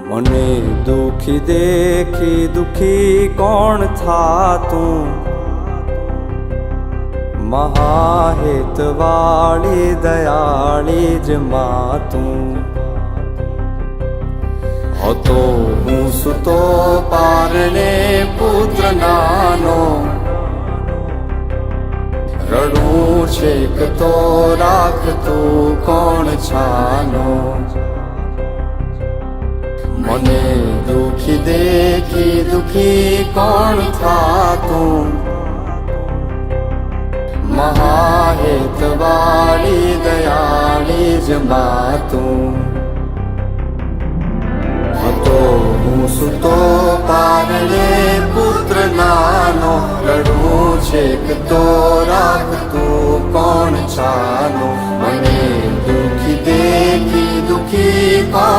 મને દુખી દેખી દુખી કોણ થાતું, મહાહેતવાળી દયાળી જ માતું. હતો હું સુતો પારણે પુત્ર નાનો, રડું છેક તો રાખતું કોણ છાનો. મને દુખી દેખી દુખી કોણ થાતું, મહાહેતવાળી દયાળી જ માતું. હતો હું સુતો પારણે પુત્ર નાનો, રડું છેક તો રાખતું કોણ છાનો. મને દુખી દેખી દુખી કોણ